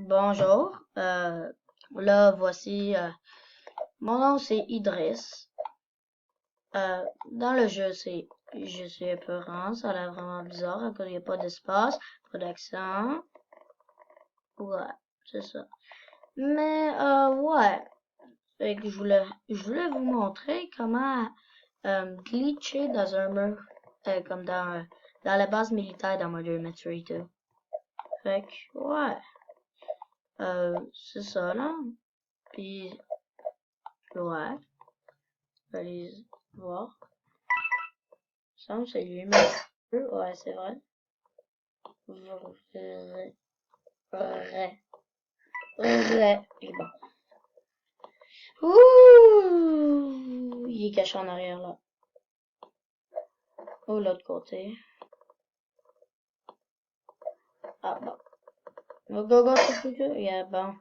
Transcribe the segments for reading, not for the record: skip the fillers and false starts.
Bonjour. Là, voici. Mon nom, c'est Idriss. Dans le jeu, je suis épeurant. Ça a l'air vraiment bizarre à cause il n'y a pas d'espace, pas d'accent. Ouais, c'est ça. Mais, ouais. Fait que je voulais vous montrer comment glitcher dans un mur, comme dans la base militaire dans Modern Military 2. Fait que, ouais. C'est ça, là. Puis, ouais. Allez voir. Ça me semble que c'est lui, mais ouais, c'est vrai. Vrai. Vrai. Vrai. Et bon. Ouh! Il est caché en arrière, là. Oh, l'autre côté. Ah, bon. Go, go, go. Yeah, bon.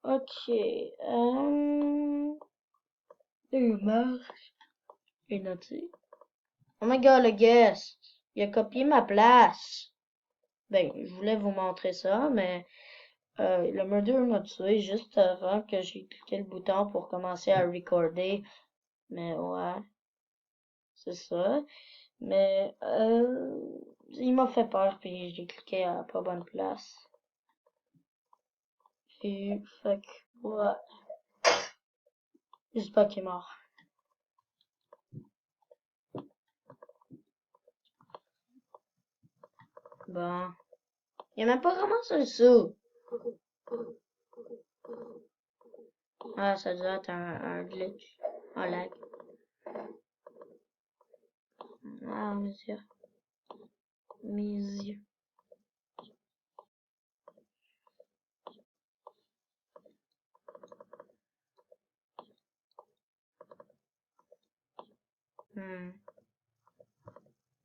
Ok. Il marche. Il est noté. Oh my god, le guest. Il a copié ma place. Ben, je voulais vous montrer ça, mais le murder m'a tué juste avant que j'ai cliqué le bouton pour commencer à recorder. Mais ouais, c'est ça. Mais il m'a fait peur puis j'ai cliqué à pas bonne place. Puis fait que ouais, j'espère qu'il est mort. Bon, il a même pas ramassé le sou. Ah, ça doit être un glitch, un lag. Ah, mes yeux, mes yeux.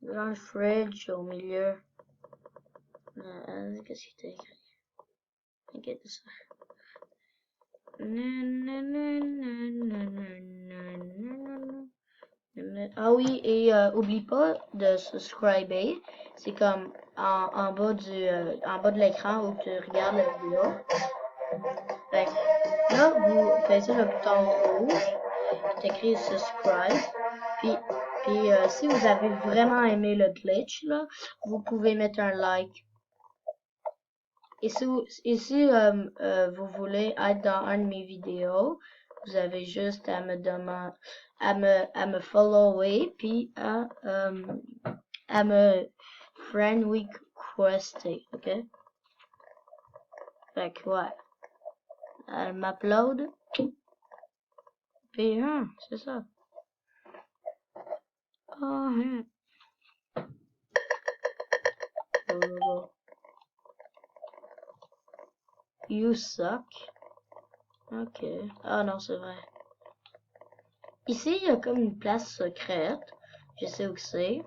Dans le fridge au milieu. Qu'est-ce qu'il t'a écrit? Regarde ça. Ah oui, et oublie pas de subscriber. C'est comme en bas en bas de l'écran où tu regardes la vidéo. Fait que là, vous faites le bouton rouge qui est écrit subscribe. Puis si vous avez vraiment aimé le glitch, là, vous pouvez mettre un like. Et si vous voulez être dans un de mes vidéos, vous avez juste à me demander, à me follower, puis à me friend requester, ok? Fait que ouais, elle m'upload, puis c'est ça. Oh, you suck. Ok. Ah non, c'est vrai. Ici, il y a comme une place secrète. Je sais où que c'est.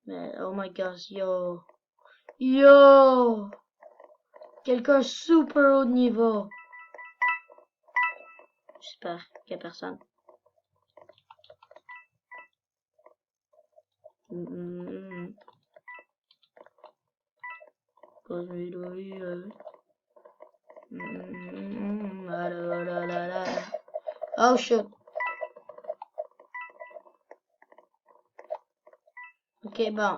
Mais, oh my gosh, yo. Yo! Quelqu'un super haut de niveau. J'espère qu'il y a personne. Oh shit. Ok, bon.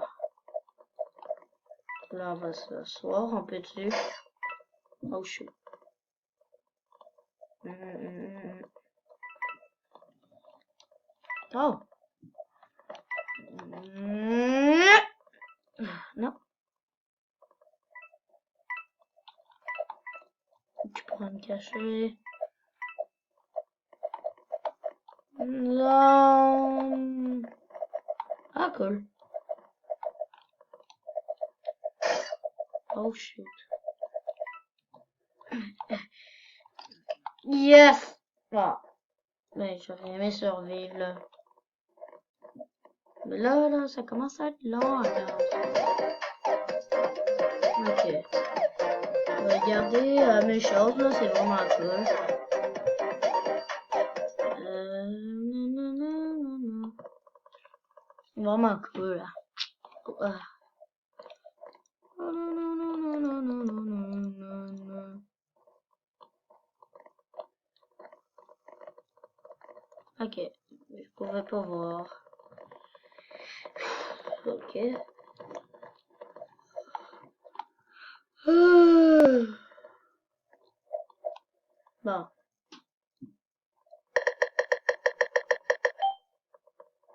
Là, on va s'asseoir. On peut dessus. Oh shit. Oh. Non. Tu pourras me cacher. Non. Ah, cool. Oh shoot. Yes! Ah. Mais j'aurais aimé survivre là. Mais là, ça commence à être long encore. Ok. Je vais regarder mes choses là, c'est vraiment cool. Vraiment cool là. Ok, je pouvais pas voir. Ok. Bon.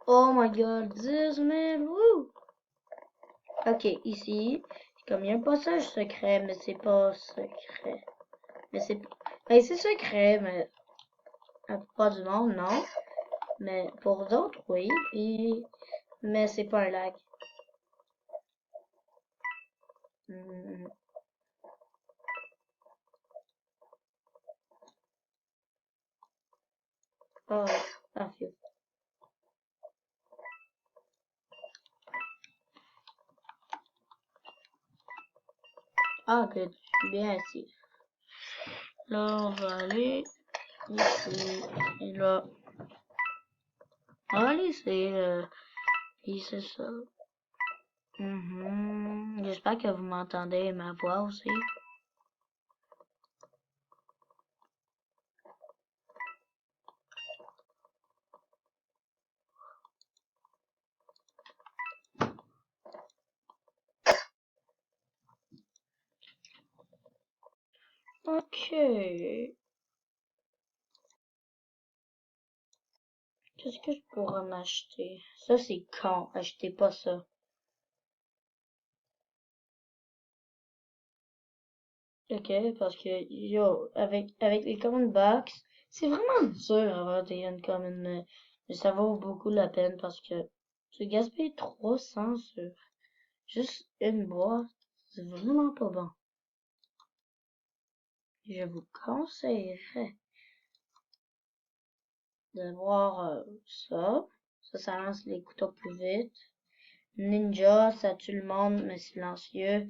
Oh my god, 10 000, wouh! Ok, ici, comme il y a un passage secret, mais c'est pas secret. Mais c'est secret, mais la plupart du monde, non. Mais pour d'autres, oui. Mais c'est pas un lac. Oh, ah, phew. Ah, good. Bien ici. Là, on va aller ici. Et là, on va aller ici. Et c'est ça. J'espère que vous m'entendez ma voix aussi. Ok. Qu'est-ce que je pourrais m'acheter? Ça, c'est con. Achetez pas ça. Ok, parce que, yo, avec les common box, c'est vraiment dur d'avoir des uncommon, mais ça vaut beaucoup la peine parce que tu gaspilles 300 sur juste une boîte. C'est vraiment pas bon. Je vous conseillerais de voir ça. Ça lance les couteaux plus vite. Ninja, ça tue le monde, mais silencieux.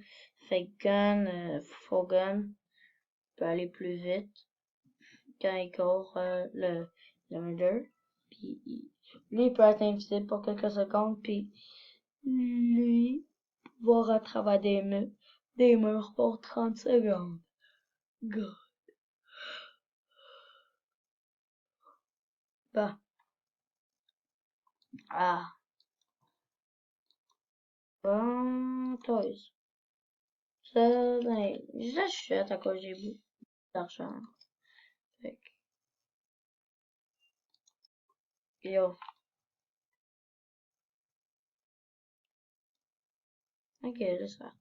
Fake gun, faux gun, peut aller plus vite quand il court le murder. Puis lui, il peut être invisible pour quelques secondes, puis lui voir à travers des murs pour 30 secondes. God. Bah. Ah. Bon, toys. Ça, ben, j'achète à cause j'ai beaucoup d'argent. Fait que, yo. Ok, c'est ça.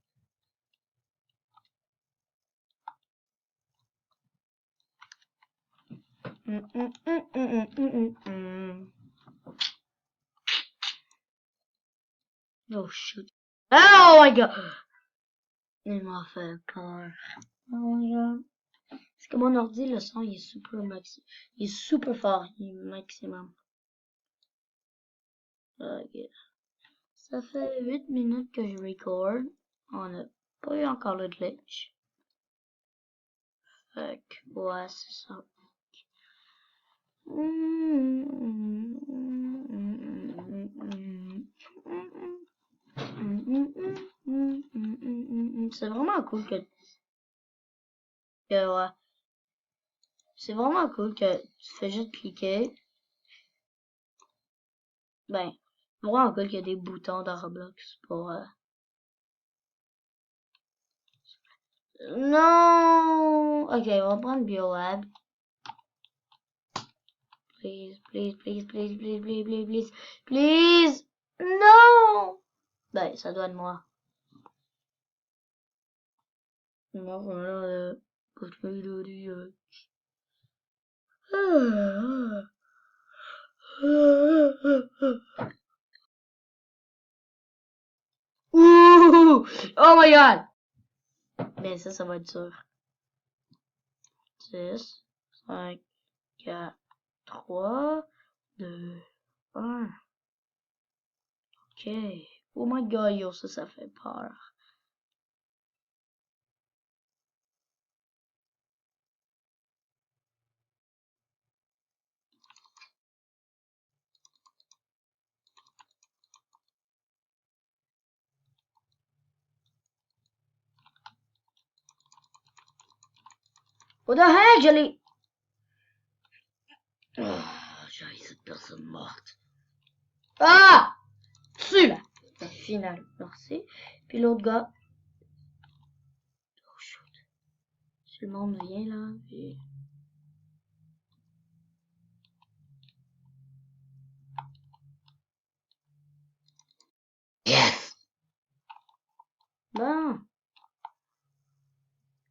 Oh shoot. Oh my god! Il m'a fait peur. Oh my god. Parce que mon ordi, le son, il est super maxi. Il est super fort. Il est maximum. Ok. Ça fait 8 minutes que je record. On n'a pas eu encore le glitch. Fait que, ouais, c'est ça. C'est vraiment cool ouais. C'est vraiment cool que tu fais juste cliquer. Ben, c'est vraiment cool qu'il y a des boutons dans Roblox pour, Non! Ok, on va prendre BioLab. Please, please, please, please, please, please, please, please, please! Non! Ben, ça doit être moi. Non, voilà, Ouh! Oh my god! Mais ça va être dur. 6, 5, 4, 3, 2, 1. Ok. Oh my god, yo, ça fait peur. What the heck, je l'ai... Oh, j'ai cette personne morte. Ah! Tue-la! La finale, merci. Puis l'autre gars. Oh shoot. Si le monde vient là, puis... Yes! Bon.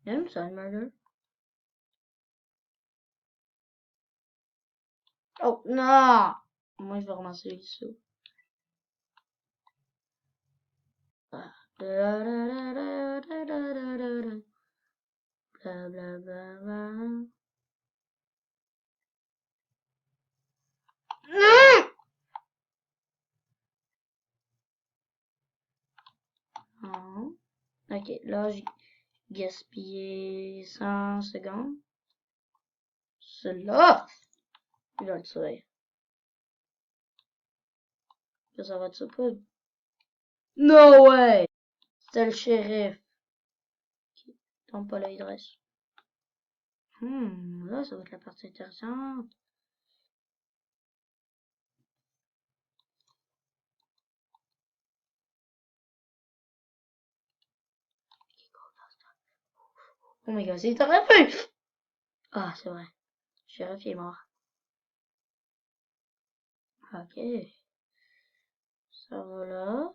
J'aime ça, le murder. Oh, non! Moi, je vais ramasser les sous. Ah. Blablabla. Non. Ok, là, j'ai gaspillé 100 secondes. Celui-là! Il va le tuer. Ça va te pas? No way! C'était le shérif. Tombe pas l'œil dresse. Là, ça va être la partie intéressante. Oh my god, c'est très fait! Ah, c'est vrai. Le shérif est mort. Ok. Ça va là.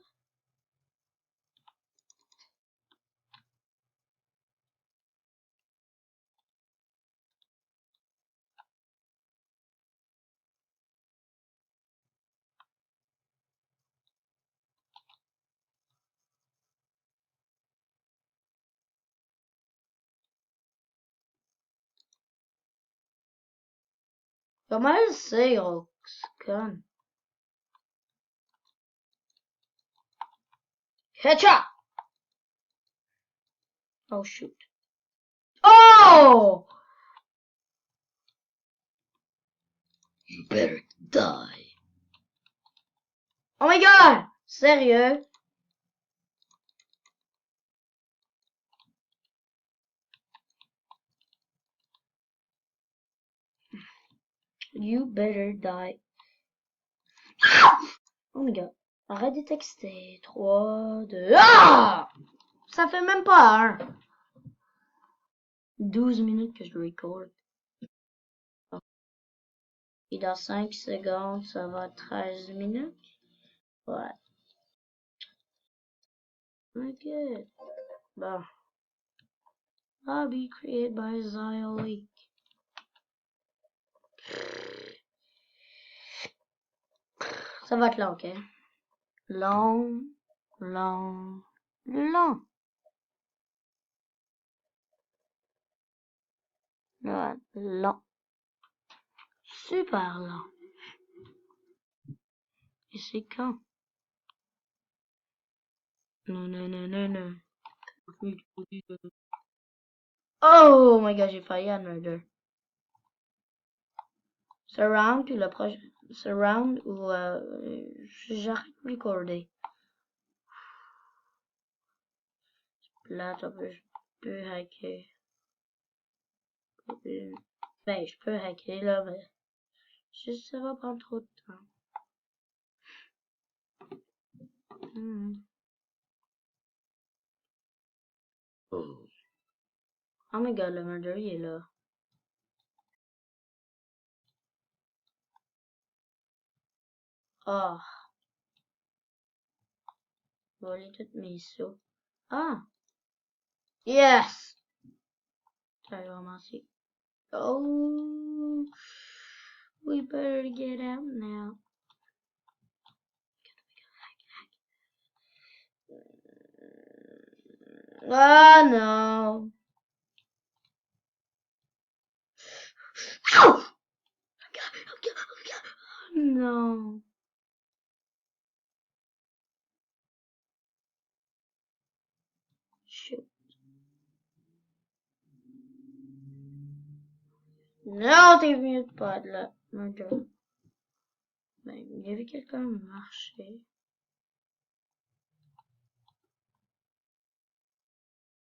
Comment elle sait, gros? Con. Headshot! Oh shoot. Oh! You better die. Oh my god! Sérieux? You better die. Oh my god. Arrête de texter. 3, 2... Ah! Ça fait même pas 12 minutes que je record. Et dans 5 secondes, ça va 13 minutes. Ouais. Ok. Bon. Hobby created by Zyleak. Ça va être long, ok? Long, long, long. Ouais, long. Super long. Et c'est quand? Non, non, non, non, non. Oh my god, j'ai failli à murder. Surround, puis le prochain. Surround ou j'arrête de recorder. Là, je peux hacker. Ben, je peux hacker là, mais juste ça va prendre trop de temps. Oh. Oh my god, le murder, il est là. Ah. Voler toutes mes sous. Ah. Yes! J'avais ramassé. Oh. We better get out now. Ah, no. No. Shoot. Non, t'es mieux de pas de là. Murder. Ben, il y avait quelqu'un marcher.